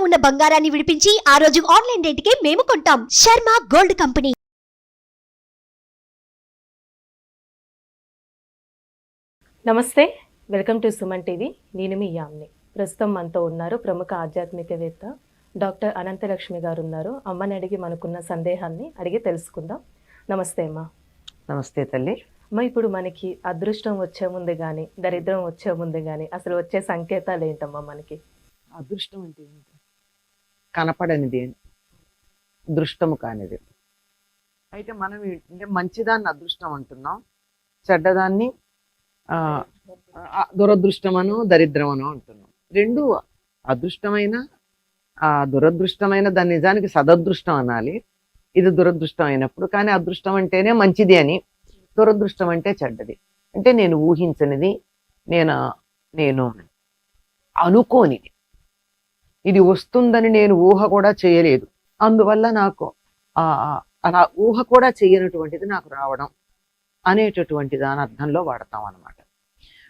ఉన్న బంగారాన్ని విడిపించి ఆ రోజు ఆన్లైన్ రేటుకే మేము కొంటాం. Sharma gold company. నమస్తే, వెల్కమ్ టు సుమన్ టీవీ. నేను మీ యామ్ని. ప్రస్తుతం మనతో ఉన్నారు ప్రముఖ ఆధ్యాత్మికవేత్త డాక్టర్ అనంతలక్ష్మి గారు ఉన్నారు. అమ్మని అడిగి మనకున్న సందేహాన్ని అడిగి తెలుసుకుందాం. నమస్తే అమ్మా. నమస్తే తల్లి. అమ్మ, ఇప్పుడు మనకి అదృష్టం వచ్చే ముందు కానీ దరిద్రం వచ్చే ముందు కానీ అసలు వచ్చే సంకేతాలు ఏంటమ్మా మనకి? అదృష్టం అంటే ఏంటి? కనపడనిది, దృష్టము కానిది. అయితే మనం అంటే మంచిదాన్ని అదృష్టం అంటున్నాం, చెడ్డదాన్ని దురదృష్టమను దరిద్రమను అంటున్నాం. రెండు అదృష్టమైన దురదృష్టమైన దాని నిజానికి సదదృష్టం అనాలి. ఇది దురదృష్టం అయినప్పుడు. కానీ అదృష్టం అంటేనే మంచిది అని, దురదృష్టం అంటే చెడ్డది. అంటే నేను ఊహించనిది, నేను అనుకోనిది, ఇది వస్తుందని నేను ఊహ కూడా చేయలేదు, అందువల్ల నాకు అలా ఊహ కూడా చేయనటువంటిది నాకు రావడం అనేటటువంటి దాని అర్థంలో వాడతాం అన్నమాట.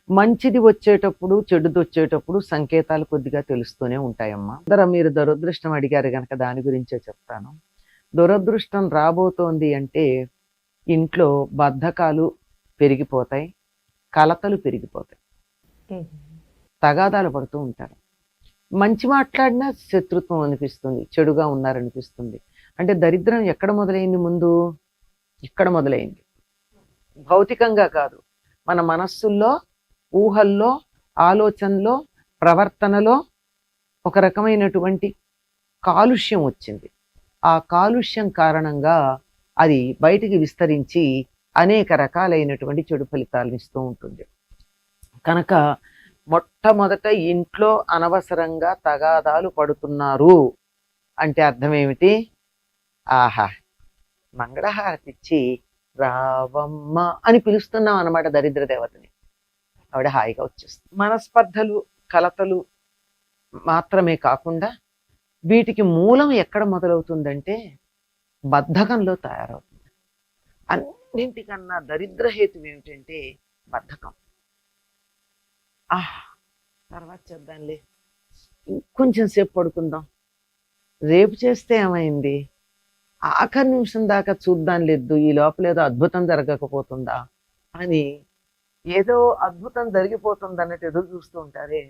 మంచిది వచ్చేటప్పుడు చెడుది వచ్చేటప్పుడు సంకేతాలు కొద్దిగా తెలుస్తూనే ఉంటాయమ్మా. మీరు దురదృష్టం అడిగారు కనుక దాని గురించే చెప్తాను. దురదృష్టం రాబోతోంది అంటే ఇంట్లో బద్ధకాలు పెరిగిపోతాయి, కలతలు పెరిగిపోతాయి, తగాదాలు పడుతూ ఉంటారు. మంచి మాట్లాడినా శత్రుత్వం అనిపిస్తుంది, చెడుగా ఉన్నారనిపిస్తుంది. అంటే దరిద్రం ఎక్కడ మొదలైంది? ముందు ఇక్కడ మొదలైంది. భౌతికంగా కాదు, మన మనస్సుల్లో, ఊహల్లో, ఆలోచనలో, ప్రవర్తనలో ఒక రకమైనటువంటి కాలుష్యం వచ్చింది. ఆ కాలుష్యం కారణంగా అది బయటికి విస్తరించి అనేక రకాలైనటువంటి చెడు ఫలితాలను ఇస్తూ ఉంటుంది. కనుక మొట్టమొదట ఇంట్లో అనవసరంగా తగాదాలు పడుతున్నారు అంటే అర్థం ఏమిటి? ఆహా, మంగళహారతి ఇచ్చి రావమ్మ అని పిలుస్తున్నాం అన్నమాట దరిద్ర దేవతని. ఆవిడ హాయిగా వచ్చేస్తుంది. మనస్పర్ధలు, కలతలు మాత్రమే కాకుండా వీటికి మూలం ఎక్కడ మొదలవుతుందంటే బద్ధకంలో తయారవుతుంది. అన్నింటికన్నా దరిద్ర హేతు ఏమిటంటే బద్ధకం. తర్వాత చేద్దాంలే, కొంచెం సేపు పడుకుందాం, రేపు చేస్తే ఏమైంది, ఆఖరి నిమిషం దాకా చూద్దాం లేదు, ఈ లోపల ఏదో అద్భుతం జరగకపోతుందా అని, ఏదో అద్భుతం జరిగిపోతుంది అన్నట్టు ఎదురు చూస్తూ ఉంటారే,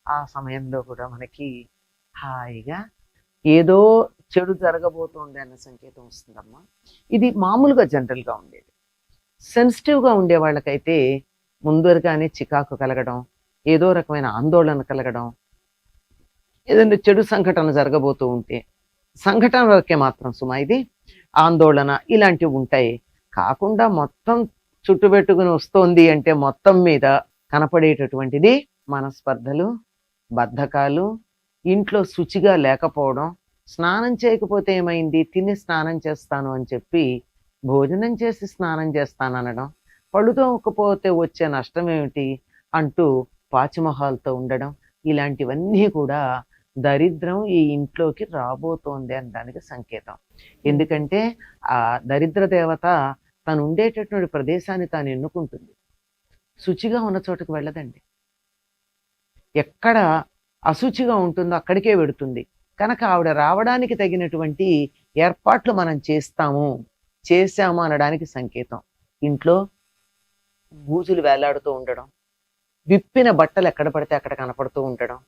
ఆ సమయంలో కూడా మనకి హాయిగా ఏదో చెడు జరగబోతుంది అన్న సంకేతం వస్తుందమ్మా. ఇది మామూలుగా జనరల్గా ఉండేది. సెన్సిటివ్గా ఉండే వాళ్ళకైతే ముందరగానే చికాకు కలగడం, ఏదో రకమైన ఆందోళన కలగడం, ఏదైనా చెడు సంఘటన జరగబోతూ ఉంటే, సంఘటన వరకే మాత్రం సుమా ఇది, ఆందోళన ఇలాంటివి ఉంటాయి. కాకుండా మొత్తం చుట్టుపెట్టుకుని వస్తోంది అంటే మొత్తం మీద కనపడేటటువంటిది మనస్పర్ధలు, బద్ధకాలు, ఇంట్లో శుచిగా లేకపోవడం. స్నానం చేయకపోతే ఏమైంది, తిని స్నానం చేస్తాను అని చెప్పి భోజనం చేసి స్నానం చేస్తాను అనడం, పళ్ళు తోమకపోతే వచ్చే నష్టం ఏమిటి అంటూ పాచిమొహాలతో ఉండడం, ఇలాంటివన్నీ కూడా దరిద్రం ఈ ఇంట్లోకి రాబోతోంది అనడానికి సంకేతం. ఎందుకంటే ఆ దరిద్ర దేవత తను ఉండేటటువంటి ప్రదేశాన్ని తాను ఎన్నుకుంటుంది. శుచిగా ఉన్న చోటుకు వెళ్ళదండి. ఎక్కడ అశుచిగా ఉంటుందో అక్కడికే వెడుతుంది. కనుక ఆవిడ రావడానికి తగినటువంటి ఏర్పాట్లు మనం చేశాము అనడానికి సంకేతం. ఇంట్లో బూజులు వేలాడుతూ ఉండడం, విప్పిన బట్టలు ఎక్కడ పడితే అక్కడ కనపడుతూ ఉండడం,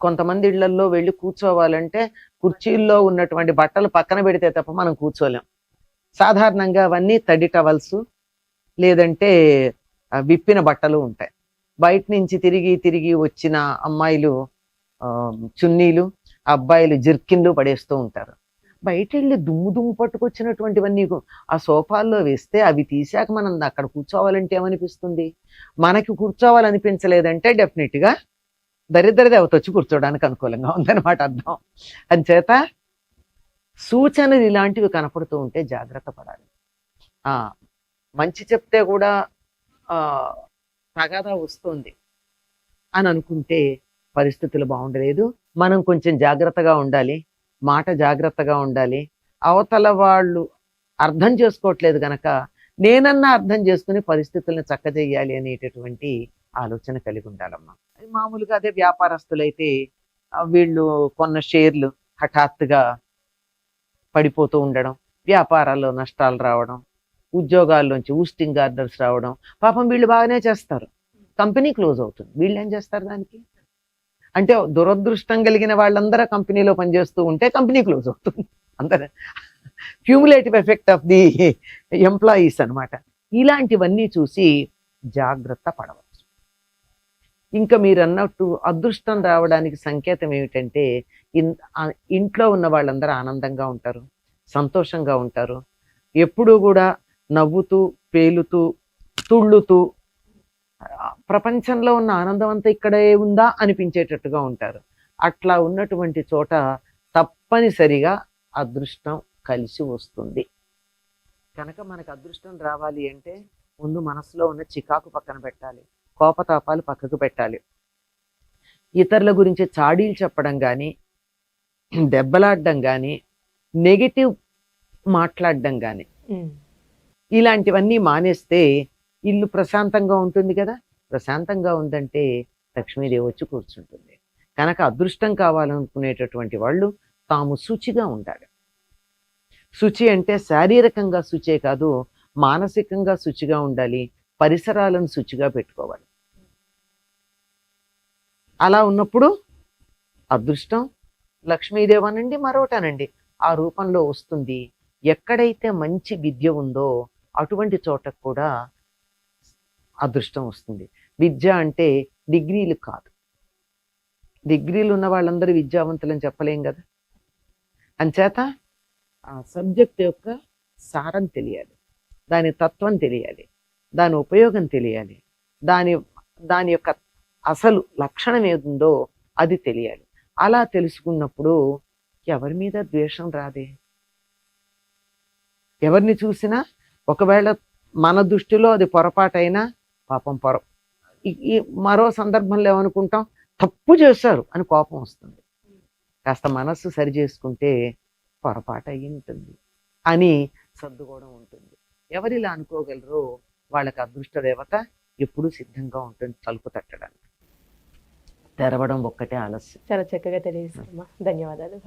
కొంతమంది ఇళ్లల్లో వెళ్ళి కూర్చోవాలంటే కుర్చీల్లో ఉన్నటువంటి బట్టలు పక్కన పెడితే తప్ప మనం కూర్చోలేం. సాధారణంగా అవన్నీ తడి టవల్స్ లేదంటే విప్పిన బట్టలు ఉంటాయి. బయట నుంచి తిరిగి వచ్చిన అమ్మాయిలు చున్నీలు, అబ్బాయిలు జిర్కిన్లు పడేస్తూ ఉంటారు. బయట వెళ్ళి దుమ్ము పట్టుకొచ్చినటువంటివన్నీ ఆ సోఫాల్లో వేస్తే అవి తీసాక మనం అక్కడ కూర్చోవాలంటే ఏమనిపిస్తుంది? మనకి కూర్చోవాలనిపించలేదంటే డెఫినెట్గా దరిద్ర దేవత వచ్చి కూర్చోడానికి అనుకూలంగా ఉందన్నమాట అర్థం. అంచేత సూచనలు ఇలాంటివి కనపడుతూ ఉంటే జాగ్రత్త పడాలి. మంచి చెప్తే కూడా తగాదా వస్తుంది అని అనుకుంటే పరిస్థితులు బాగుండలేదు. మనం కొంచెం జాగ్రత్తగా ఉండాలి, మాట జాగ్రత్తగా ఉండాలి. అవతల వాళ్ళు అర్థం చేసుకోవట్లేదు కనుక నేనన్నా అర్థం చేసుకుని పరిస్థితులను చక్కజేయాలి అనేటటువంటి ఆలోచన కలిగి ఉండాలమ్మా. మామూలుగా అదే వ్యాపారస్తులైతే వీళ్ళు కొన్న షేర్లు హఠాత్తుగా పడిపోతూ ఉండడం, వ్యాపారాల్లో నష్టాలు రావడం, ఉద్యోగాల్లోంచి ఊస్టింగ్ ఆర్డర్స్ రావడం. పాపం వీళ్ళు బాగానే చేస్తారు, కంపెనీ క్లోజ్ అవుతుంది, వీళ్ళు ఏం చేస్తారు దానికి? అంటే దురదృష్టం కలిగిన వాళ్ళందరూ కంపెనీలో పనిచేస్తూ ఉంటే కంపెనీ క్లోజ్ అవుతుంది. అందరూ cumulative effect of the employees అన్నమాట. ఇలాంటివన్నీ చూసి జాగ్రత్త పడవచ్చు. ఇంకా మీరు అన్నట్టు అదృష్టం రావడానికి సంకేతం ఏమిటంటే ఇంట్లో ఉన్న వాళ్ళందరూ ఆనందంగా ఉంటారు, సంతోషంగా ఉంటారు, ఎప్పుడూ కూడా నవ్వుతూ పేలుతూ తుళ్ళుతూ ప్రపంచంలో ఉన్న ఆనందం అంతా ఇక్కడే ఉందా అనిపించేటట్టుగా ఉంటారు. అట్లా ఉన్నటువంటి చోట తప్పనిసరిగా అదృష్టం కలిసి వస్తుంది. కనుక మనకు అదృష్టం రావాలి అంటే ముందు మనసులో ఉన్న చికాకు పక్కన పెట్టాలి, కోపతాపాలు పక్కకు పెట్టాలి. ఇతరుల గురించి చాడీలు చెప్పడం కానీ, దెబ్బలాడడం కానీ, నెగిటివ్ మాట్లాడడం కానీ, ఇలాంటివన్నీ మానేస్తే ఇల్లు ప్రశాంతంగా ఉంటుంది కదా. ప్రశాంతంగా ఉందంటే లక్ష్మీదేవి వచ్చి కూర్చుంటుంది. కనుక అదృష్టం కావాలనుకునేటటువంటి వాళ్ళు తాము శుచిగా ఉండాలి. శుచి అంటే శారీరకంగా శుచే కాదు, మానసికంగా శుచిగా ఉండాలి, పరిసరాలను శుచిగా పెట్టుకోవాలి. అలా ఉన్నప్పుడు అదృష్టం లక్ష్మీదేవి అనండి మరొకటనండి ఆ రూపంలో వస్తుంది. ఎక్కడైతే మంచి విద్య ఉందో అటువంటి చోటకు కూడా అదృష్టం వస్తుంది. విద్య అంటే డిగ్రీలు కాదు, డిగ్రీలు ఉన్న వాళ్ళందరూ విద్యావంతులని చెప్పలేం కదా. అంచేత ఆ సబ్జెక్ట్ యొక్క సారం తెలియాలి, దాని తత్వం తెలియాలి, దాని ఉపయోగం తెలియాలి, దాని యొక్క అసలు లక్షణం ఏదుందో అది తెలియాలి. అలా తెలుసుకున్నప్పుడు ఎవరి మీద ద్వేషం రాదే. ఎవరిని చూసినా ఒకవేళ మన దృష్టిలో అది పొరపాటైనా పాపం మరో సందర్భంలో ఏమనుకుంటాం, తప్పు చేశారు అని కోపం వస్తుంది. కాస్త మనస్సు సరి చేసుకుంటే పొరపాటు అయ్యి ఉంటుంది అని సర్దుకోవడం ఉంటుంది. ఎవరిలా అనుకోగలరో వాళ్ళకి అదృష్ట దేవత ఎప్పుడూ సిద్ధంగా ఉంటుంది తలుపు తట్టడానికి. తెరవడం ఒక్కటే ఆలస్యం. చాలా చక్కగా తెలియజేస్తారమ్మా, ధన్యవాదాలు.